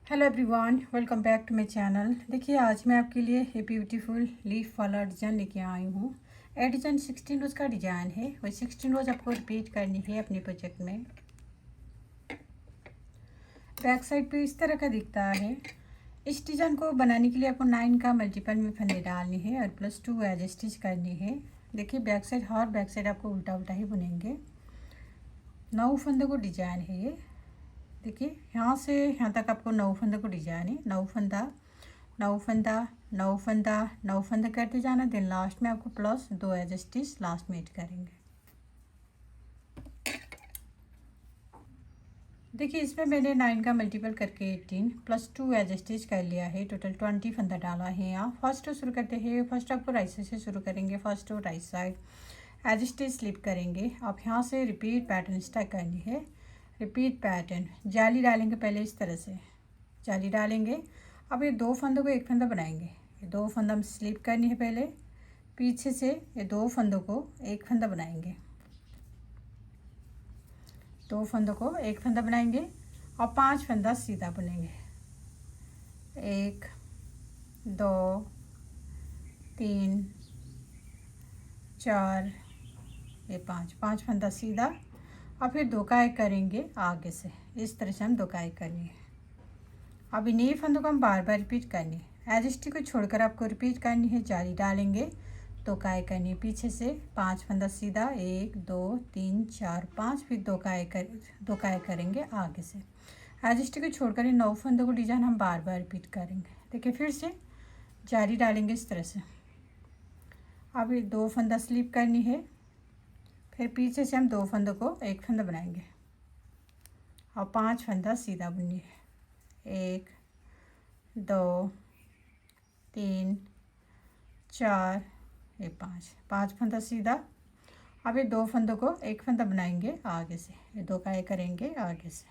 Hello everyone, welcome back to my channel. देखिए आज मैं आपके लिए ये ब्यूटीफुल लीफ वाला डिज़ाइन लेके आई हूँ। ये डिज़ाइन 16 रोज़ का डिज़ाइन है। वो 16 रोज़ आपको रिपीट करनी है अपने प्रोजेक्ट में। बैक साइड पे इस तरह का दिखता है। इस डिज़ाइन को बनाने के लिए आपको 9 का मल्टीपल में फंदे डालने हैं और +2 एज स्टिच करनी है। देखिए back side, her back side आपको उल्टा उल्टा ही बुनेंगे। 9 फंदों को डिज़ाइन है ये। देखिए यहाँ से यहाँ तक आपको 9 फंदों को डिज़ाइन है। 9 फंदा, 9 फंदा, 9 फंदा, 9 फंदा करते जाना। देन लास्ट में आपको +2 एज स्टिच लास्ट में ऐड करेंगे। देखिए इसमें मैंने 9 का मल्टीपल करके 18 +2 एज स्टिच कर लिया है। टोटल 20 फंदा डाला है यहाँ। फर्स्ट शुरू करते हैं। फर्स्ट आपको राइट साइड से शुरू करेंगे। फर्स्ट और right side edge stitch slip करेंगे। आप यहाँ से रिपीट पैटर्न स्टार्ट करनी है। रिपीट पैटर्न जाली डालेंगे पहले इस तरह से जाली डालेंगे। अब ये 2 फंदों को एक फंदा बनाएंगे। ये 2 फंदा में स्लिप करनी है पहले। पीछे से ये 2 फंदों को एक फंदा बनाएंगे। 2 फंदों को एक फंदा बनाएंगे और 5 फंदा सीधा बुनेंगे। 1 2 3 4 ये 5 फंदा सीधा और फिर 2 का एक करेंगे आगे से। इस तरह से हम 2 का एक करनी है। अब इन ही फंदों को हम बार बार रिपीट करनी है। एज स्टिच को छोड़कर आपको रिपीट करनी है। जाली डालेंगे, 2 का एक करनी है पीछे से। 5 फंदा सीधा, 1 2 3 4 5, फिर 2 का एक करेंगे आगे से। एज स्टिच को छोड़कर इन 9 फंदों को डिजाइन हम बार बार रिपीट करेंगे। देखिए फिर से जाली डालेंगे इस तरह से। अब ये 2 फंदा स्लिप करनी है। फिर पीछे से हम 2 फंदों को एक फंदा बनाएंगे और 5 फंदा सीधा बुननी है। 1 2 3 4 ये 5 फंदा सीधा। अब ये 2 फंदों को एक फंदा बनाएंगे आगे से। ये 2 का एक करेंगे आगे से।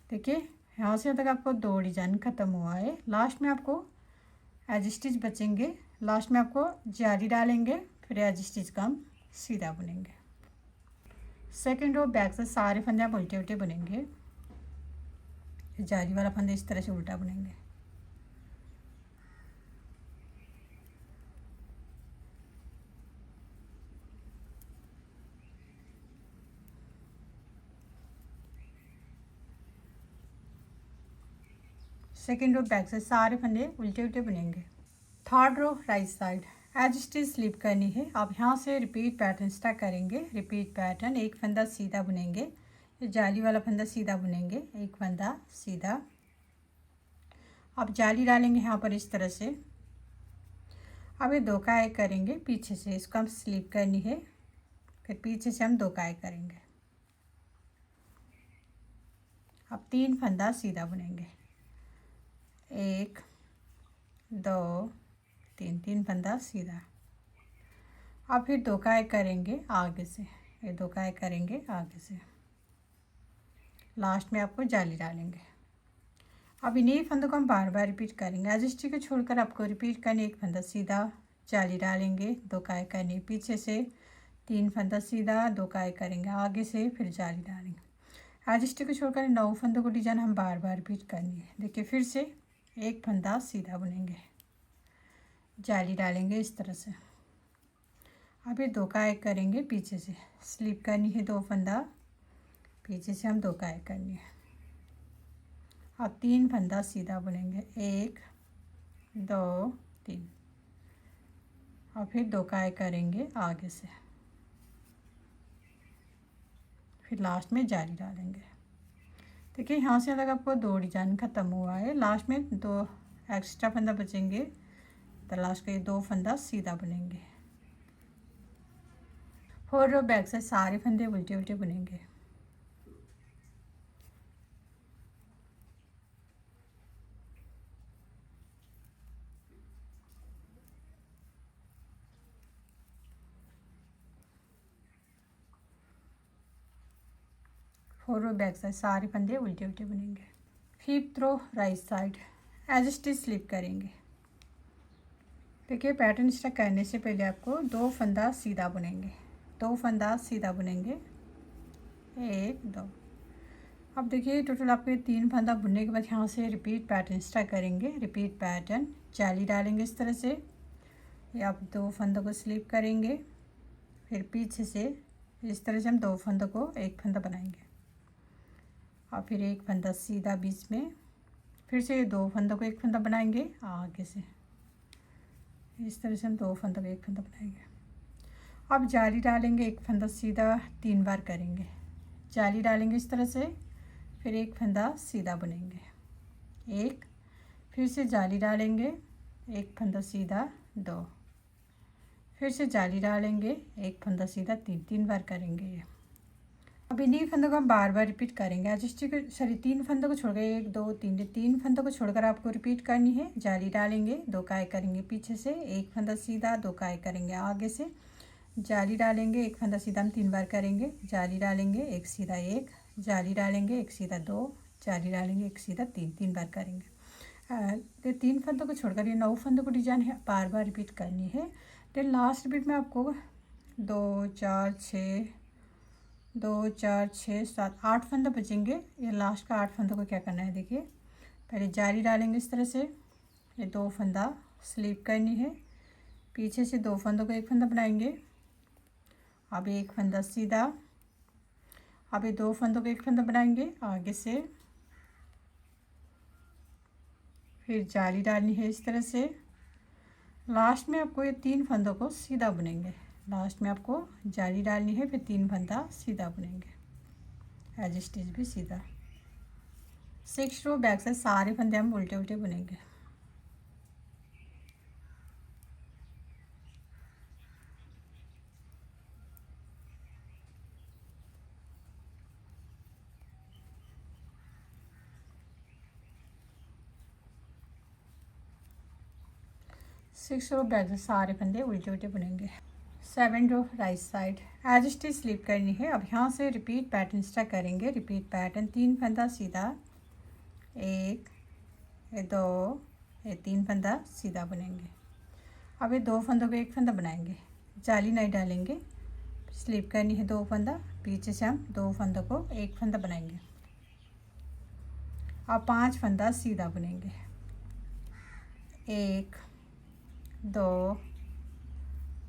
देखिए यहाँ से तक आपको 2 डिजाइन ख़त्म हुआ है। लास्ट में आपको एज स्टिच बचेंगे। लास्ट में आपको जाली डालेंगे, फिर एज स्टिच का हम सीधा बुनेंगे। सेकेंड रो बैक से सारे फंदे आप उल्टे उल्टे बुनेंगे। जाली वाला फंदे इस तरह से उल्टा बुनेंगे। सेकेंड रो बैक से सारे फंदे उल्टे उल्टे बुनेंगे। Third row right side edge stitch slip करनी है। आप यहाँ से रिपीट पैटर्न स्टार्ट करेंगे। रिपीट पैटर्न, एक फंदा सीधा बुनेंगे। ये जाली वाला फंदा सीधा बुनेंगे, एक फंदा सीधा। आप जाली डालेंगे यहाँ पर इस तरह से। अब ये 2 का एक करेंगे पीछे से। इसको हम स्लिप करनी है। फिर पीछे से हम 2 का एक करेंगे। अब 3 फंदा सीधा बुनेंगे। 1 2 3 फंदा सीधा। अब फिर 2 का एक करेंगे आगे से। ये 2 का एक करेंगे आगे से। लास्ट में आपको जाली डालेंगे। अब इन्हीं फंदों को हम बार बार रिपीट करेंगे। एज स्टिच को छोड़कर आपको रिपीट करने, एक फंदा सीधा, जाली डालेंगे, 2 का एक करनी पीछे से, 3 फंदा सीधा, 2 का एक करेंगे आगे से, फिर जाली डालेंगे। एज स्टिच को छोड़कर 9 फंदों को डिजाइन हम बार बार रिपीट करनी है। देखिए फिर से एक फंदा सीधा बुनेंगे, जाली डालेंगे इस तरह से। अब ये 2 का एक करेंगे पीछे से। स्लिप करनी है 2 फंदा, पीछे से हम 2 का एक करनी है। अब 3 फंदा सीधा बुनेंगे, 1 2 3, और फिर 2 का एक करेंगे आगे से। फिर लास्ट में जाली डालेंगे। देखिए यहाँ से अलग आपको 2 डिजाइन ख़त्म हुआ है। लास्ट में 2 एक्स्ट्रा फंदा बचेंगे, तो लास्ट के 2 फंदा सीधा बुनेंगे। 4 रो बैक से सारे फंदे उल्टे उल्टे बुनेंगे। फोर रो बैक साइड सारे फंदे उल्टे उल्टे बुनेंगे। 5th row right side edge stitch slip करेंगे। देखिए पैटर्न स्टार्ट करने से पहले आपको 2 फंदा सीधा बुनेंगे। 2 फंदा सीधा बुनेंगे, 1 2। अब देखिए टोटल आपके 3 फंदा बुनने के बाद यहाँ से रिपीट पैटर्न स्टार्ट करेंगे। रिपीट पैटर्न जाली डालेंगे इस तरह से, ये आप 2 फंदों को स्लिप करेंगे, फिर पीछे से इस तरह से हम 2 फंदों को एक फंदा बनाएंगे और फिर एक फंदा सीधा बीच में, फिर से 2 फंदों को एक फंदा बनाएंगे आगे से, इस तरह से हम 2 फंदों को एक फंदा बनाएंगे। अब जाली डालेंगे, एक फंदा सीधा 3 बार करेंगे, जाली डालेंगे इस तरह से, फिर एक फंदा सीधा बुनेंगे, एक, फिर से जाली डालेंगे, एक फंदा सीधा 2, फिर से जाली डालेंगे, एक फंदा सीधा 3 बार करेंगे ये। अब इन्हीं फंदों को हम बार बार रिपीट करेंगे। आज स्टिक सॉरी 3 फंदों को छोड़कर 1 2 3 3 फंदों को छोड़कर आपको रिपीट करनी है। जाली डालेंगे, 2 काए करेंगे पीछे से, एक फंदा सीधा, 2 काए करेंगे आगे से, जाली डालेंगे, एक फंदा सीधा हम 3 बार करेंगे, जाली डालेंगे, एक सीधा 1, जाली डालेंगे, एक सीधा 2, जाली डालेंगे, एक सीधा 3 बार करेंगे। 3 फंदों को छोड़कर ये 9 फंदों को डिजाइन है बार बार रिपीट करनी है। फिर लास्ट रिपीट में आपको 2 4 6 7 8 फंदे बचेंगे। ये लास्ट का 8 फंदों को क्या करना है देखिए, पहले जाली डालेंगे इस तरह से, ये 2 फंदा स्लिप करनी है, पीछे से 2 फंदों को एक फंदा बनाएंगे, अब एक फंदा सीधा, अब ये 2 फंदों को एक फंदा बनाएंगे आगे से, फिर जाली डालनी है इस तरह से। लास्ट में आपको ये 3 फंदों को सीधा बुनेंगे, लास्ट में आपको जाली डालनी है, फिर 3 फंदा सीधा बुनेंगे, एज स्टिच भी सीधा। 6 रो बैक से सारे फंदे हम उल्टे उल्टे बुनेंगे। सिक्स रो बैक से सारे फंदे उल्टे उल्टे बुनेंगे। 7 row right side edge stitch slip करनी है। अब यहाँ से रिपीट पैटर्न स्टार्ट करेंगे। रिपीट पैटर्न 3 फंदा सीधा, 1 ये 2 ये 3 फंदा सीधा बुनेंगे। अब ये 2 फंदों को एक फंदा बनाएंगे, जाली नहीं डालेंगे, स्लिप करनी है 2 फंदा, पीछे से हम 2 फंदों को एक फंदा बनाएंगे। अब 5 फंदा सीधा बुनेंगे, 1 2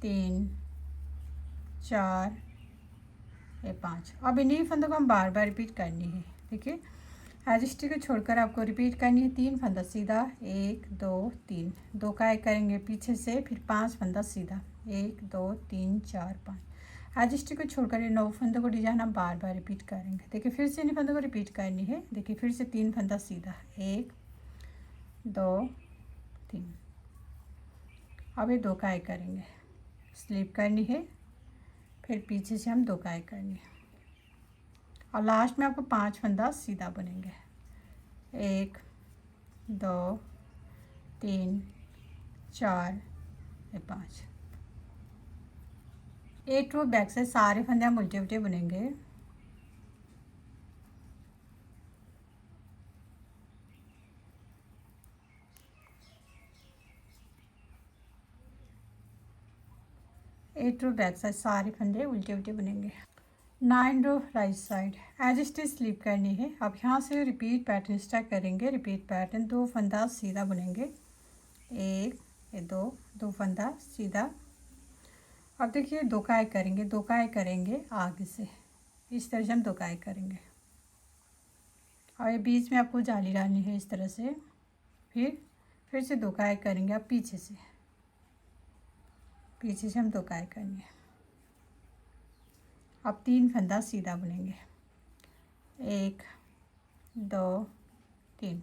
3 4 ये 5। अब इन्हीं फंदों को हम बार बार रिपीट करनी है। देखिए एज स्टिच को छोड़कर आपको रिपीट करनी है। 3 फंदा सीधा, 1 2 3, 2 काए करेंगे पीछे से, फिर 5 फंदा सीधा, 1 2 3 4 5। एज स्टिच को छोड़कर ये 9 फंदों को डिजाइन हम बार बार रिपीट करेंगे। देखिए फिर से इन फंदों को रिपीट करनी है। देखिए फिर से 3 फंदा सीधा, 1 2 3। अब ये 2 काए करेंगे, स्लिप करनी है, फिर पीछे से हम 2 काए करनी है और लास्ट में आपको 5 फंदा सीधा बुनेंगे, 1 2 3 4 5। 8 रो बैक से सारे फंदे हम उल्टे उल्टे बुनेंगे। एट रो बैक साइड सारे फंदे उल्टे उल्टे बुनेंगे। 9 row right side edge stitch slip करनी है। अब यहाँ से रिपीट पैटर्न स्टार्ट करेंगे। रिपीट पैटर्न 2 फंदा सीधा बुनेंगे, 1 ये 2 फंदा सीधा। अब देखिए 2 काए करेंगे, 2 काए करेंगे आगे से, इस तरह से हम 2 काए करेंगे और ये बीच में आपको जाली डालनी है इस तरह से, फिर से 2 काए करेंगे आप पीछे से हम 2 काए करेंगे। अब 3 फंदा सीधा बुनेंगे, 1 2 3।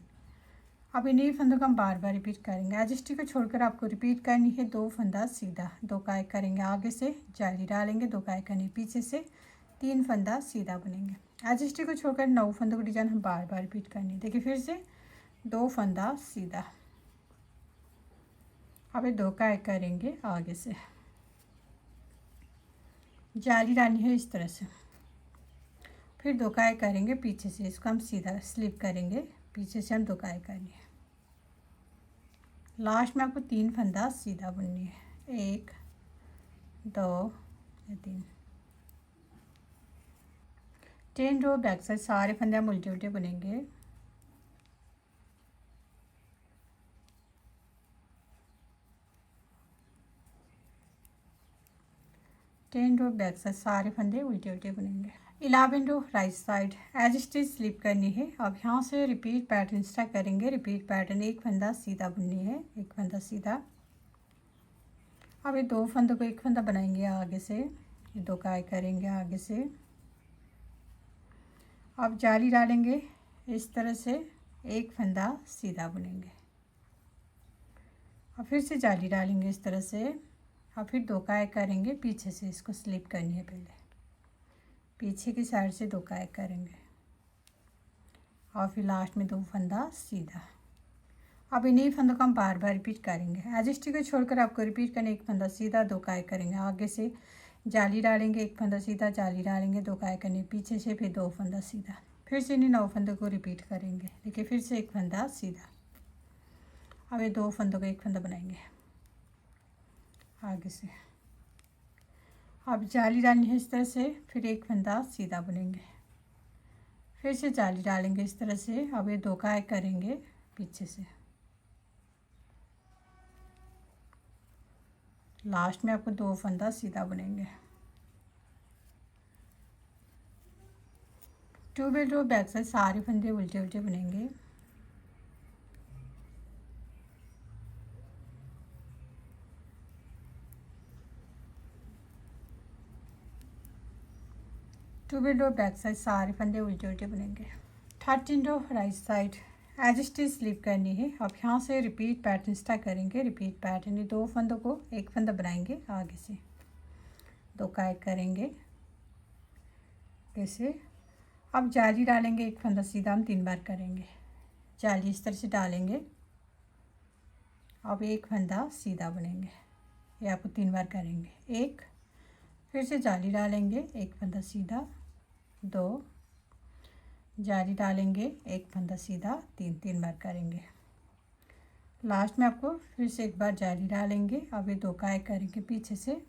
अब इन्हीं फंदों को हम बार बार रिपीट करेंगे। एज स्टिच को छोड़कर आपको रिपीट करनी है। 2 फंदा सीधा, 2 काए करेंगे आगे से, जाली डालेंगे, 2 काए करनी पीछे से, 3 फंदा सीधा बुनेंगे। एज स्टिच को छोड़कर 9 फंदों को डिजाइन हम बार बार रिपीट करनी है। देखिए फिर से 2 फंदा सीधा, अब ये 2 काए करेंगे आगे से, जाली डालनी है इस तरह से, फिर 2 काए करेंगे पीछे से, इसको हम सीधा स्लिप करेंगे, पीछे से हम 2 काए करनी है। लास्ट में आपको 3 फंदा सीधा बुननी है, 1 2 3। 10 रो बैक साइड सारे फंदे हम उल्टे उल्टे बुनेंगे। टेन रो बैक साइड सारे फंदे उल्टे उल्टे बुनेंगे। 11 row right side edge stitch slip करनी है। अब यहाँ से रिपीट पैटर्न स्टार्ट करेंगे। रिपीट पैटर्न, एक फंदा सीधा बुननी है, एक फंदा सीधा। अब ये दो फंदों को एक फंदा बनाएंगे आगे से, ये दो काई करेंगे आगे से। अब जाली डालेंगे इस तरह से, एक फंदा सीधा बुनेंगे। और फिर से जाली डालेंगे इस तरह से, और फिर दो काई करेंगे पीछे से, इसको स्लिप करनी है पहले, पीछे की साइड से दो काई करेंगे और फिर लास्ट में दो फंदा सीधा। अब इन्हीं फंदों को हम बार बार रिपीट करेंगे। एज स्टिच को छोड़कर आपको रिपीट करना, एक फंदा सीधा, दो काई करेंगे आगे से, जाली डालेंगे, एक फंदा सीधा, जाली डालेंगे, दो काई करनी पीछे से, फिर दो फंदा सीधा। फिर से इन्हीं 9 फंदों को रिपीट करेंगे। देखिए फिर से एक फंदा सीधा। अब ये दो फंदों को एक फंदा बनाएंगे आगे से। अब जाली डालनी है इस तरह से, फिर एक फंदा सीधा बुनेंगे, फिर से जाली डालेंगे इस तरह से। अब ये दो काई करेंगे पीछे से, लास्ट में आपको दो फंदा सीधा बुनेंगे। 12 रो बैक साइड सारे फंदे उल्टे उल्टे बुनेंगे। टू रो बैक साइड सारे फंदे उल्टे उल्टे बुनेंगे। 13 row right side edge stitch slip करनी है। अब यहाँ से रिपीट पैटर्न स्टार्ट करेंगे। रिपीट पैटर्न, ये दो फंदों को एक फंदा बनाएंगे आगे से, दो काई करेंगे ऐसे। अब जाली डालेंगे, एक फंदा सीधा हम 3 बार करेंगे, जाली इस तरह से डालेंगे। अब एक फंदा सीधा बुनेंगे, ये आपको 3 बार करेंगे, एक, फिर से जाली डालेंगे, एक फंदा सीधा, दो, जाली डालेंगे, एक फंदा सीधा, 3 बार करेंगे। लास्ट में आपको फिर से एक बार जाली डालेंगे। अब ये दो काई करेंगे पीछे से,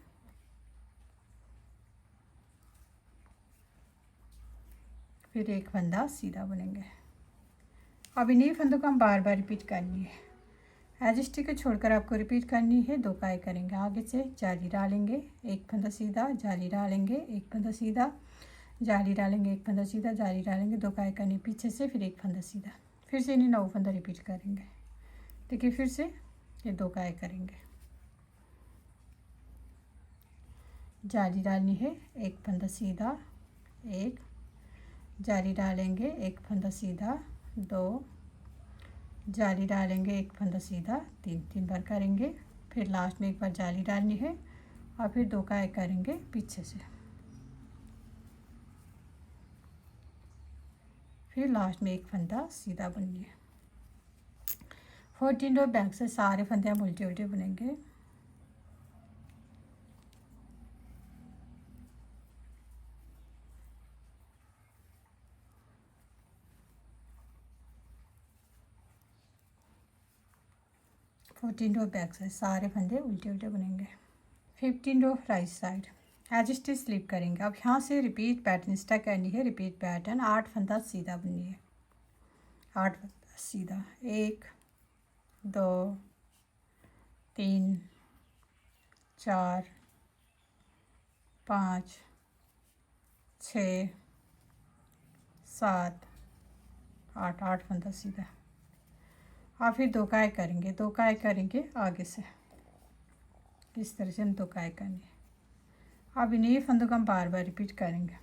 फिर एक फंदा सीधा बुनेंगे। अब इन्हीं फंदों को हम बार बार रिपीट करनी है। एज स्टिच को छोड़कर आपको रिपीट करनी है। दो काई करेंगे आगे से, जाली डालेंगे, एक फंदा सीधा, जाली डालेंगे, एक फंदा सीधा, जाली डालेंगे, एक फंदा सीधा, जाली डालेंगे, दो काई करनी पीछे से, फिर एक फंदा सीधा। फिर से इन्हीं 9 फंदा रिपीट करेंगे। देखिए फिर से ये दो काई करेंगे, जाली डालनी है, एक फंदा सीधा, एक, जाली डालेंगे, एक फंदा सीधा, दो, जाली डालेंगे, एक फंदा सीधा, 3 बार करेंगे। फिर लास्ट में एक बार जाली डालनी है और फिर दो काई करेंगे पीछे से, फिर लास्ट में एक फंदा सीधा बुननी है। 14 रो बैक से सारे फंदे हम उल्टे उल्टे बुनेंगे। रो बैक साइड सारे फंदे उल्टे उल्टे बुनेंगे। 15 row right side edge stitch slip करेंगे। अब यहाँ से रिपीट पैटर्न स्टार्ट करनी है। रिपीट पैटर्न, 8 फंदा सीधा बुननी है, 8 फंदा सीधा, 1, 2, 3, 4, 5, 6, 7, 8, 8 फंदा सीधा। और फिर दो काई करेंगे, दो काई करेंगे आगे से, इस तरह से हम दो काई करेंगे। अब इन्हीं फंदों को हम बार बार रिपीट करेंगे।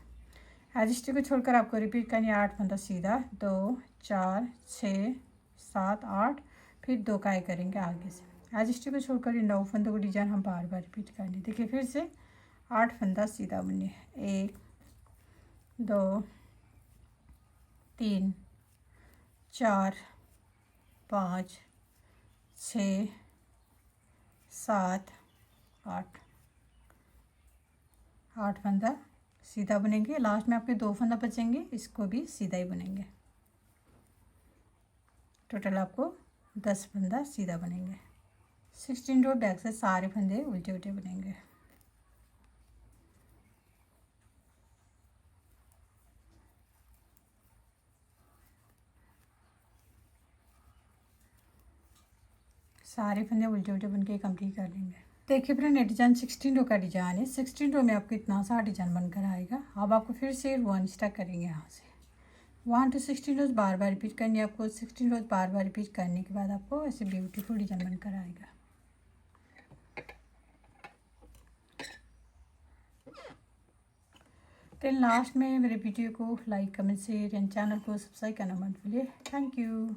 एज स्टिच को छोड़कर आपको रिपीट करनी है। 8 फंदा सीधा, 2, 4, 6, 7, 8, फिर दो काई करेंगे आगे से। एज स्टिच को छोड़कर इन 9 फंदों को डिजाइन हम बार बार रिपीट करेंगे। देखिए फिर से 8 फंदा सीधा बुननी है, 1, 2, 3, 4, 5, 6, 7, 8, 8 फंदा सीधा बुनेंगे। लास्ट में आपके 2 फंदा बचेंगे, इसको भी सीधा ही बुनेंगे। टोटल आपको 10 फंदा सीधा बनेंगे। 16 रो बैक से सारे फंदे उल्टे उल्टे बुनेंगे। सारे फंदे उल्टे उल्टे बुन के कंप्लीट कर लेंगे। देखिए फ्रेंड, ये डिजाइन 16 रो का डिजाइन है। 16 रो में आपको इतना सा डिजाइन बनकर आएगा। अब आपको फिर से 1 स्टार्ट करेंगे यहाँ से। 1 to 16 rose bar bar repeat करनी है आपको। 16 रोज बार बार रिपीट करने के बाद आपको ऐसे ब्यूटीफुल डिजाइन बनकर आएगा। टिल लास्ट में मेरे वीडियो को like, comment, share and channel को सब्सक्राइब करना मत भूलिए। Thank you.